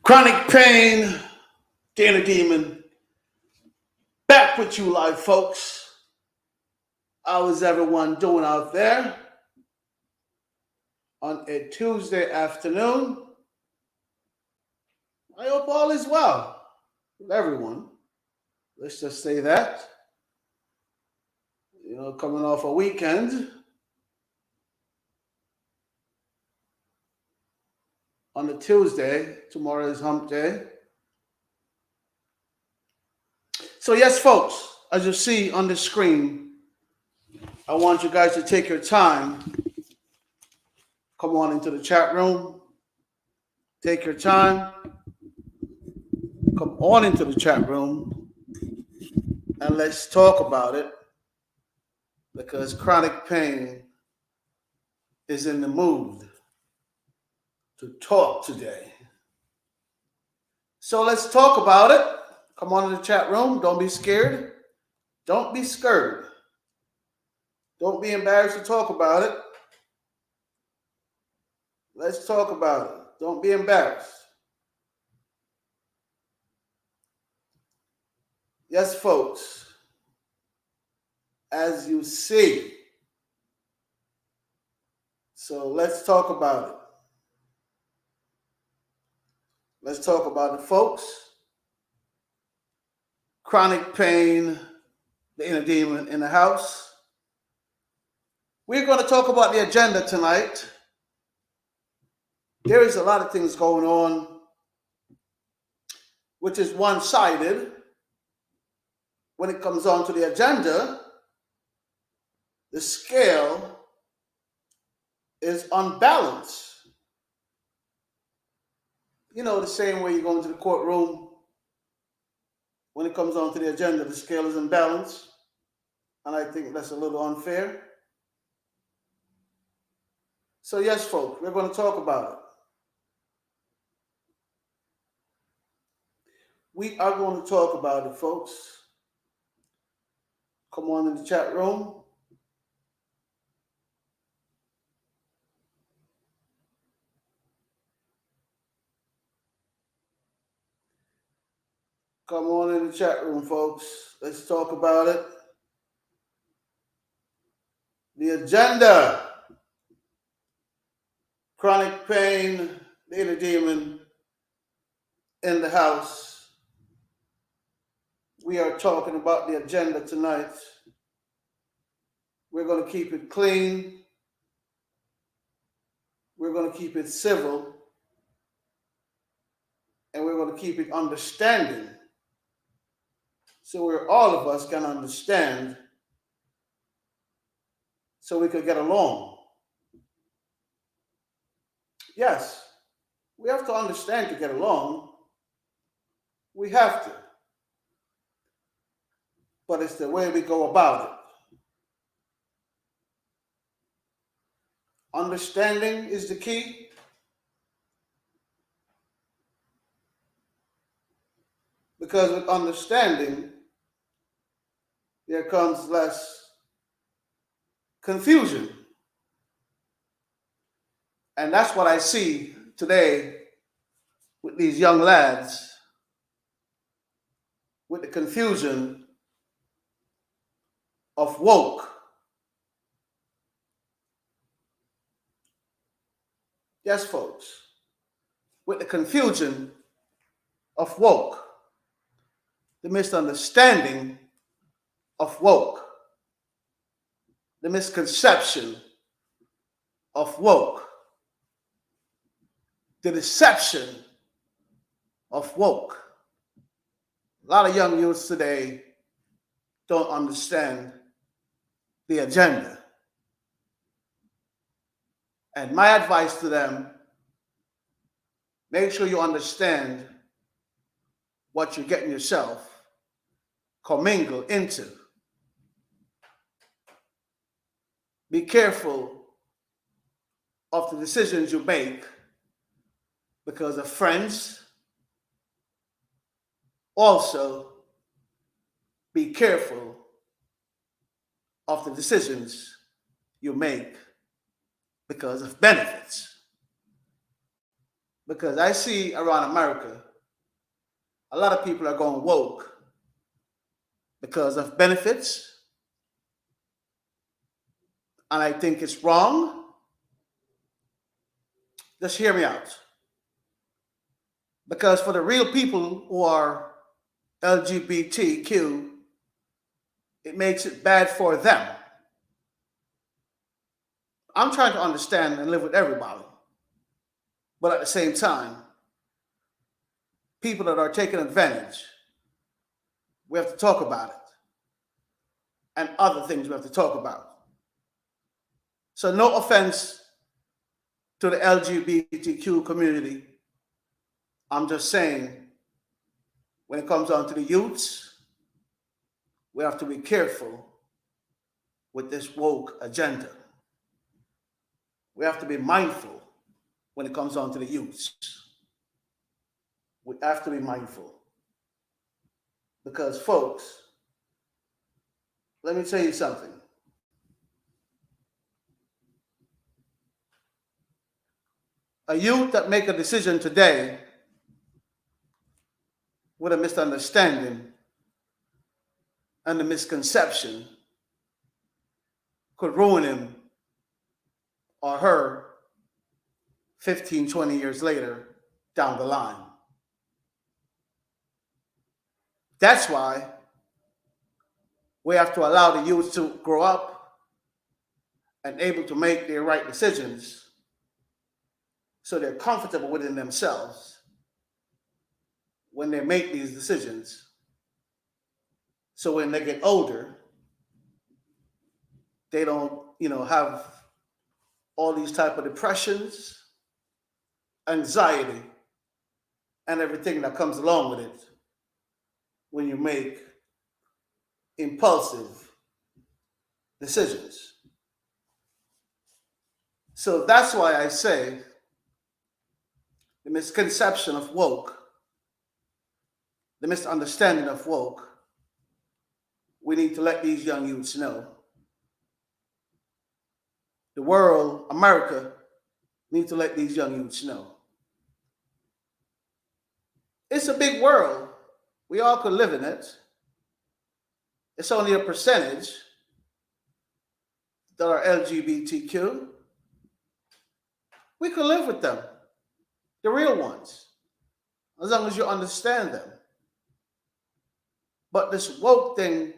Chronic pain, Dana Demon, back with you live, folks. How is everyone doing out there on a Tuesday afternoon? I hope all is well with everyone. Let's just say that. Coming off a weekend on a Tuesday, tomorrow is hump day. So, yes, folks, as you see on the screen, I want you guys to take your time. Come on into the chat room. Take your time. Come on into the chat room and let's talk about it, because chronic pain is in the mood to talk today. So let's talk about it. Come on in the chat room. Don't be scared. Don't be scared. Don't be embarrassed to talk about it. Let's talk about it. Don't be embarrassed. Yes, folks. As you see. So let's talk about it. Let's talk about it, folks. Chronic pain, the inner demon in the house. We're going to talk about the agenda tonight. There is a lot of things going on, which is one-sided. When it comes on to the agenda, the scale is unbalanced. The same way you go into the courtroom, when it comes on to the agenda, the scale is imbalanced. And I think that's a little unfair. So yes, folks, we're going to talk about it. We are going to talk about it, folks. Come on in the chat room. Come on in the chat room, folks. Let's talk about it. The agenda. Chronic pain, the inner demon in the house. We are talking about the agenda tonight. We're going to keep it clean. We're going to keep it civil. And we're going to keep it understanding. So where all of us can understand, so we could get along. Yes, we have to understand to get along. We have to. But it's the way we go about it. Understanding is the key. Because with understanding, there comes less confusion. And that's what I see today with these young lads, with the confusion of woke. Yes, folks, with the confusion of woke, the misunderstanding of woke, the misconception of woke, the deception of woke. A lot of young youths today don't understand the agenda. And my advice to them, make sure you understand what you're getting yourself commingled into. Be careful of the decisions you make because of friends. Also, be careful of the decisions you make because of benefits. Because I see around America, a lot of people are going woke because of benefits, and I think it's wrong. Just hear me out. Because for the real people who are LGBTQ, it makes it bad for them. I'm trying to understand and live with everybody. But at the same time, people that are taking advantage, we have to talk about it. And other things we have to talk about. So no offense to the LGBTQ community. I'm just saying, when it comes down to the youths, we have to be careful with this woke agenda. We have to be mindful when it comes down to the youths. We have to be mindful. Because folks, let me tell you something. A youth that make a decision today with a misunderstanding and a misconception could ruin him or her 15, 20 years later down the line. That's why we have to allow the youth to grow up and able to make their right decisions so they're comfortable within themselves when they make these decisions. So when they get older, they don't, have all these type of depressions, anxiety, and everything that comes along with it when you make impulsive decisions. So that's why I say the misconception of woke, the misunderstanding of woke, we need to let these young youths know. The world, America, need to let these young youths know. It's a big world. We all could live in it. It's only a percentage that are LGBTQ. We could live with them, the real ones, as long as you understand them. But this woke thing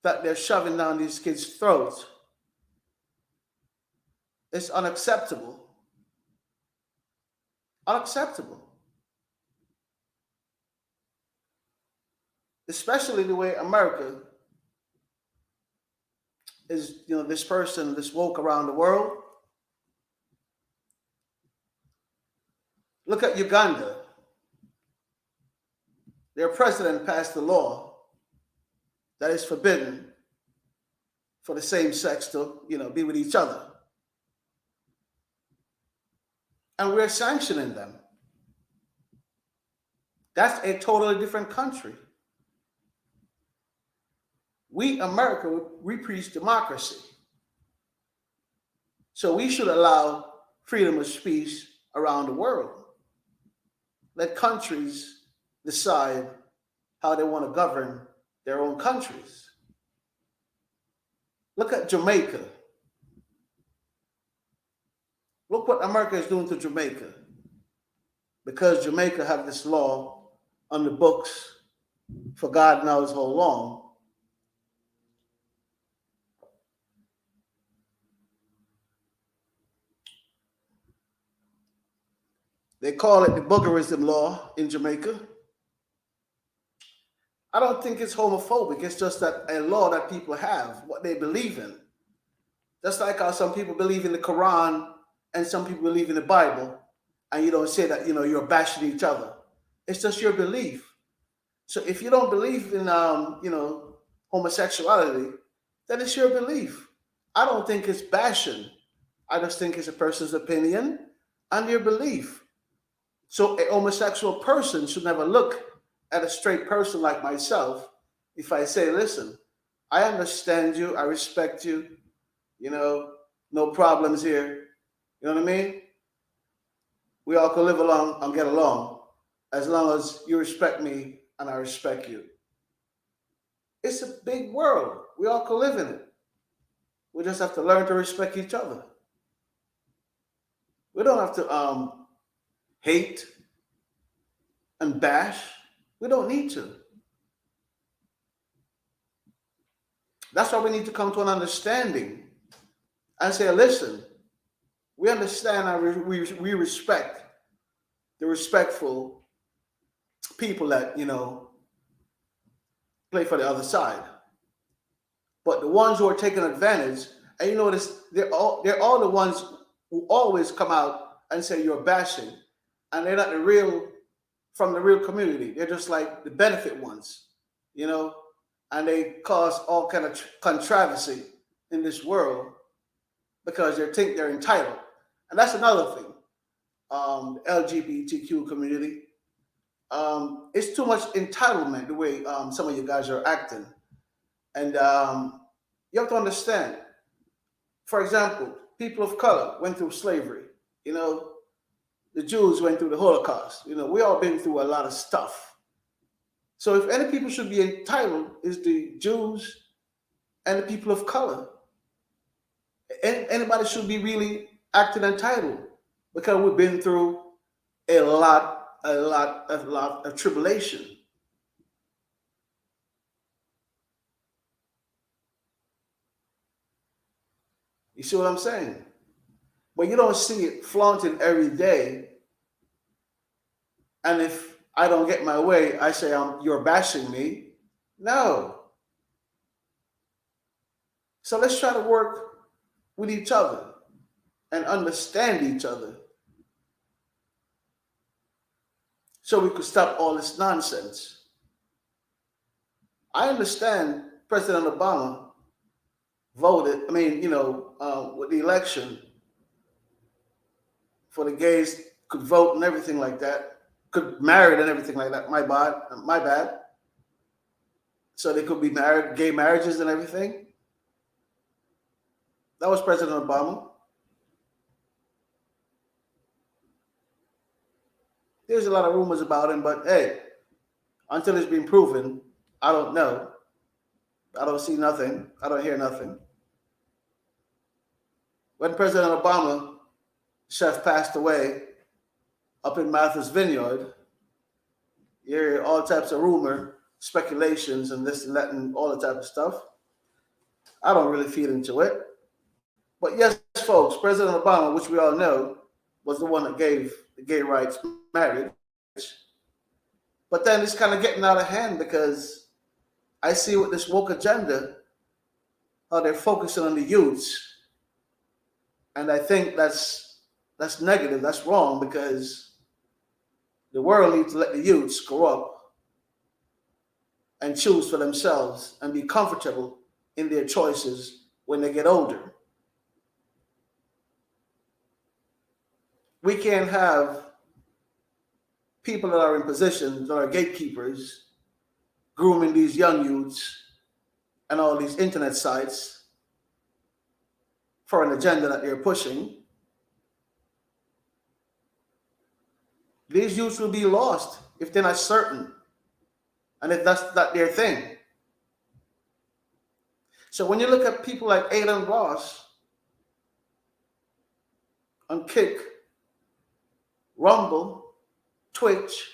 that they're shoving down these kids' throats is unacceptable. Unacceptable. Especially the way America is, this person, this woke around the world. Look at Uganda. Their president passed a law that is forbidden for the same sex to, be with each other. And we're sanctioning them. That's a totally different country. We, America, we preach democracy. So we should allow freedom of speech around the world. Let countries decide how they want to govern their own countries. Look at Jamaica. Look what America is doing to Jamaica. Because Jamaica have this law on the books for God knows how long. They call it the boogerism law in Jamaica. I don't think it's homophobic. It's just that a law that people have, what they believe in. Just like how some people believe in the Quran and some people believe in the Bible, and you don't say that, you're bashing each other. It's just your belief. So if you don't believe in, homosexuality, then it's your belief. I don't think it's bashing. I just think it's a person's opinion and your belief. So a homosexual person should never look at a straight person like myself if I say, listen, I understand you, I respect you, no problems here. You know what I mean? We all can live along and get along as long as you respect me and I respect you. It's a big world. We all can live in it. We just have to learn to respect each other. We don't have to hate and bash. We don't need to. That's why we need to come to an understanding and say, listen, we understand and we respect the respectful people that, play for the other side. But the ones who are taking advantage, and you notice they're all the ones who always come out and say you're bashing, and they're not from the real community. They're just like the benefit ones, you know, and they cause all kind of controversy in this world because they think they're entitled. And that's another thing. The LGBTQ community, it's too much entitlement the way some of you guys are acting. And you have to understand, for example, people of color went through slavery. You know, the Jews went through the Holocaust. You know, we all been through a lot of stuff. So if any people should be entitled, is the Jews and the people of color. Anybody should be really acting entitled because we've been through a lot of tribulation. You see what I'm saying? But you don't see it flaunted every day. And if I don't get my way, I say you're bashing me. No. So let's try to work with each other and understand each other so we could stop all this nonsense. I understand President Obama voted, with the election for the gays could vote and everything like that, could marry and everything like that. My bad. So they could be married, gay marriages and everything. That was President Obama. There's a lot of rumors about him, but hey, until it's been proven, I don't know. I don't see nothing. I don't hear nothing. When President Obama, chef, passed away up in Martha's Vineyard, you hear all types of rumor, speculations, and this and that, and all the type of stuff. I don't really feed into it. But yes, folks, President Obama, which we all know, was the one that gave the gay rights marriage. But then it's kind of getting out of hand because I see with this woke agenda how they're focusing on the youths. And I think that's negative, that's wrong, because the world needs to let the youths grow up and choose for themselves and be comfortable in their choices when they get older. We can't have people that are in positions that are gatekeepers grooming these young youths and all these internet sites for an agenda that they're pushing. These youths will be lost if they're not certain and if that's not their thing. So when you look at people like Adin Ross on Kick, Rumble, Twitch,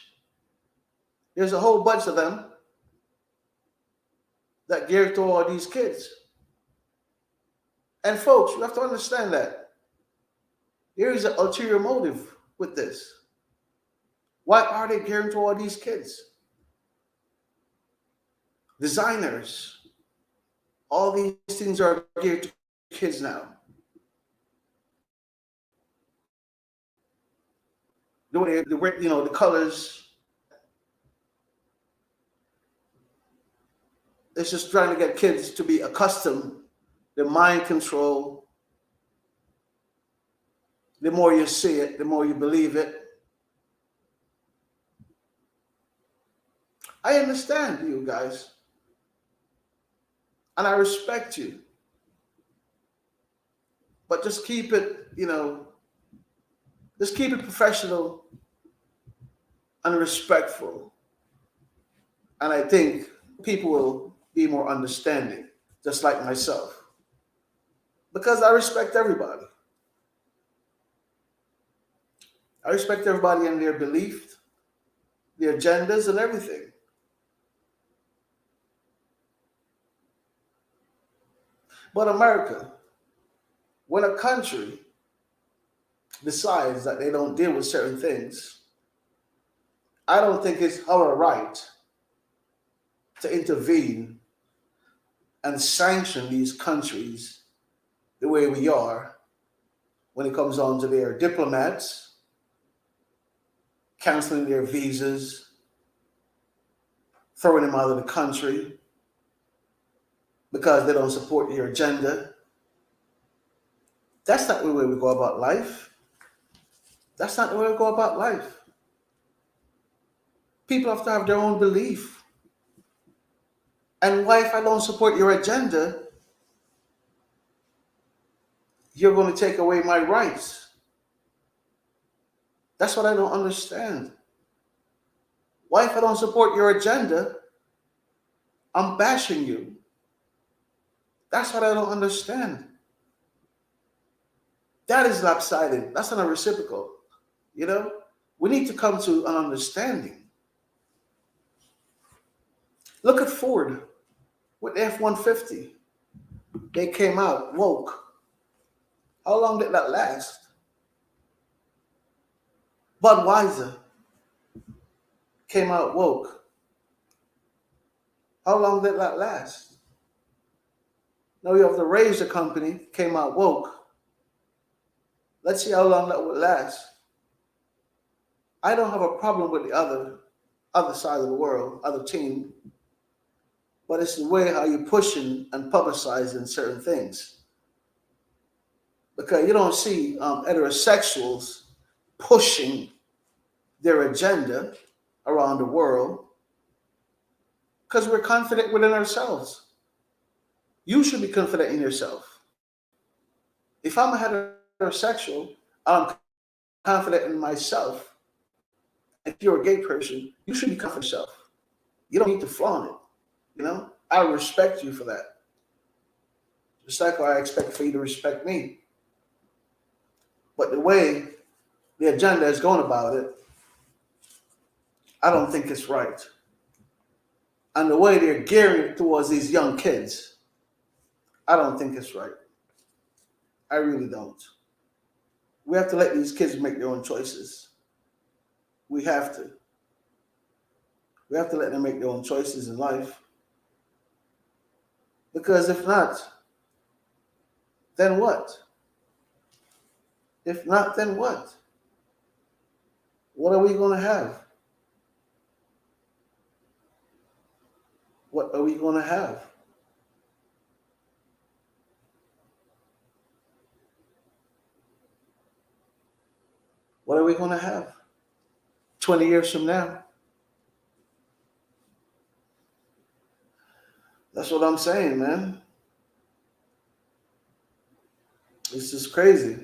there's a whole bunch of them that gear to all these kids. And folks, you have to understand that there is an ulterior motive with this. Why are they gearing to all these kids? Designers, all these things are geared to kids now. The colors. It's just trying to get kids to be accustomed. The mind control. The more you see it, the more you believe it. I understand you guys. And I respect you. But just keep it, Just keep it professional and respectful. And I think people will be more understanding, just like myself. Because I respect everybody. I respect everybody and their belief, their agendas, and everything. But America, when a country decides that they don't deal with certain things, I don't think it's our right to intervene and sanction these countries the way we are when it comes on to their diplomats, canceling their visas, throwing them out of the country because they don't support your agenda. That's not the way we go about life. That's not the way we go about life. People have to have their own belief. And why, if I don't support your agenda, you're going to take away my rights? That's what I don't understand. Why, if I don't support your agenda, I'm bashing you? That's what I don't understand. That is lopsided. That's not a reciprocal. You know, we need to come to an understanding. Look at Ford with the F-150. They came out woke. How long did that last? Budweiser came out woke. How long did that last? Now we have the Razor company came out woke. Let's see how long that would last. I don't have a problem with the other side of the world, other team, but it's the way how you're pushing and publicizing certain things. Because you don't see heterosexuals pushing their agenda around the world because we're confident within ourselves. You should be confident in yourself. If I'm a heterosexual, I'm confident in myself. If you're a gay person, you should be confident in yourself. You don't need to flaunt it. You know, I respect you for that. Just like I expect for you to respect me. But the way the agenda is going about it, I don't think it's right. And the way they're gearing towards these young kids, I don't think it's right. I really don't. We have to let these kids make their own choices. We have to. We have to let them make their own choices in life. Because if not, then what? If not, then what? What are we going to have? What are we going to have? What are we going to have 20 years from now? That's what I'm saying, man. It's just crazy.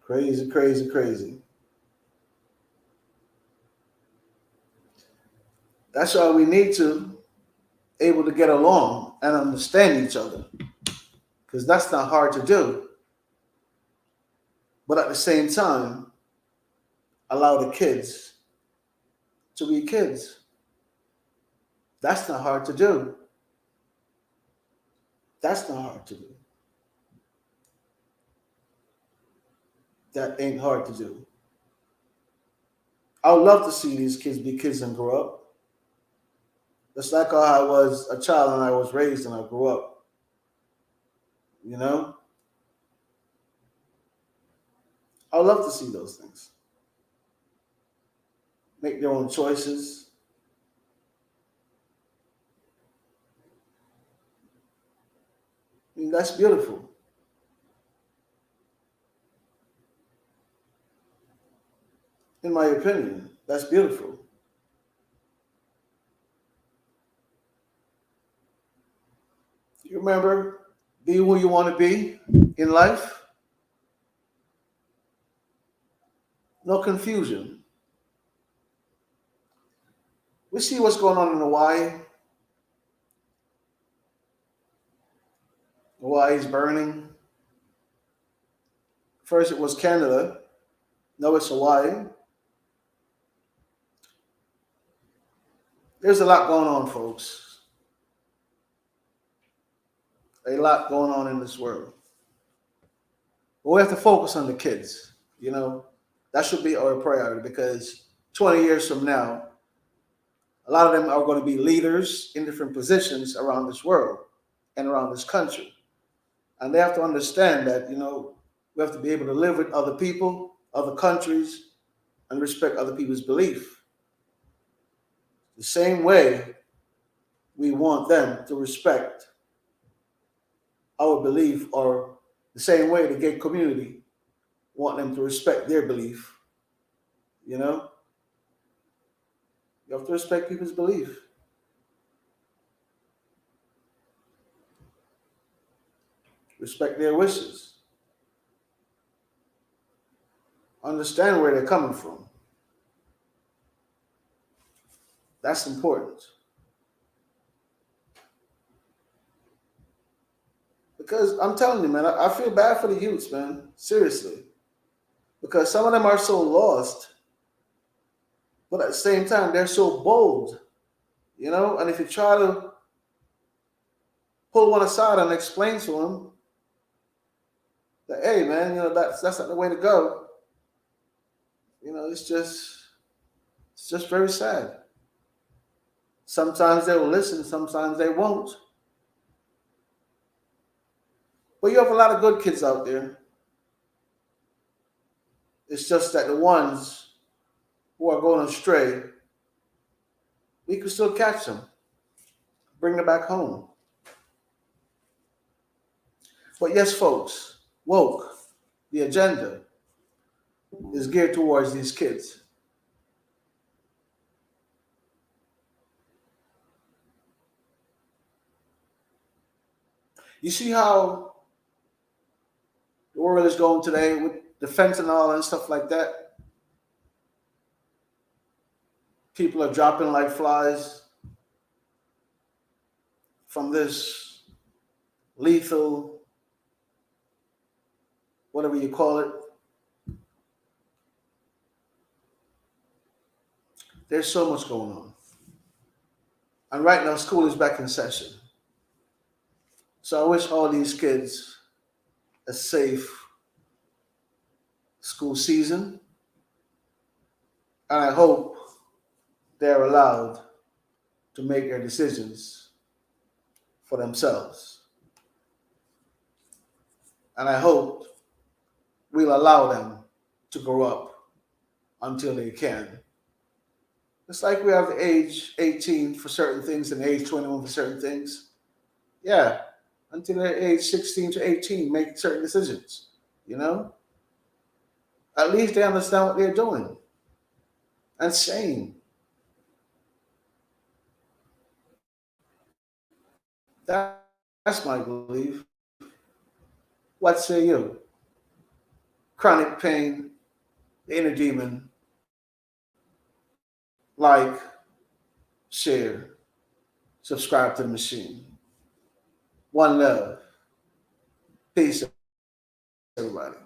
Crazy, crazy, crazy. That's why we need to able to get along and understand each other. Because that's not hard to do. But at the same time, allow the kids to be kids. That's not hard to do. That's not hard to do. That ain't hard to do. I would love to see these kids be kids and grow up. Just like how I was a child and I was raised and I grew up. You know? I would love to see those things. Make their own choices. I mean, that's beautiful. In my opinion, that's beautiful. You remember, be who you want to be in life. No confusion. We see what's going on in Hawaii. Hawaii's burning. First it was Canada. Now it's Hawaii. There's a lot going on, folks. A lot going on in this world. But we have to focus on the kids. You know, that should be our priority because 20 years from now, a lot of them are going to be leaders in different positions around this world and around this country. And they have to understand that, you know, we have to be able to live with other people, other countries, and respect other people's belief. The same way we want them to respect our belief, or the same way the gay community want them to respect their belief. You know, you have to respect people's belief. Respect their wishes. Understand where they're coming from. That's important. Because I'm telling you, man, I feel bad for the youths, man. Seriously. Because some of them are so lost, but at the same time, they're so bold, you know? And if you try to pull one aside and explain to them that, hey, man, you know, that's not the way to go, you know, it's just very sad. Sometimes they will listen, sometimes they won't. But you have a lot of good kids out there. It's just that the ones who are going astray, we can still catch them, bring them back home. But yes, folks, woke, the agenda is geared towards these kids. You see how the world is going today with the fentanyl and stuff like that? People are dropping like flies from this lethal, whatever you call it. There's so much going on. And right now, school is back in session. So I wish all these kids a safe school season. And I hope they're allowed to make their decisions for themselves. And I hope we'll allow them to grow up until they can. It's like we have the age 18 for certain things and age 21 for certain things. Yeah, until they're age 16 to 18, make certain decisions, you know? At least they understand what they're doing and saying. That's my belief. What say you? Chronic pain, the inner demon, like, share, subscribe to the machine. One love. Peace, everybody.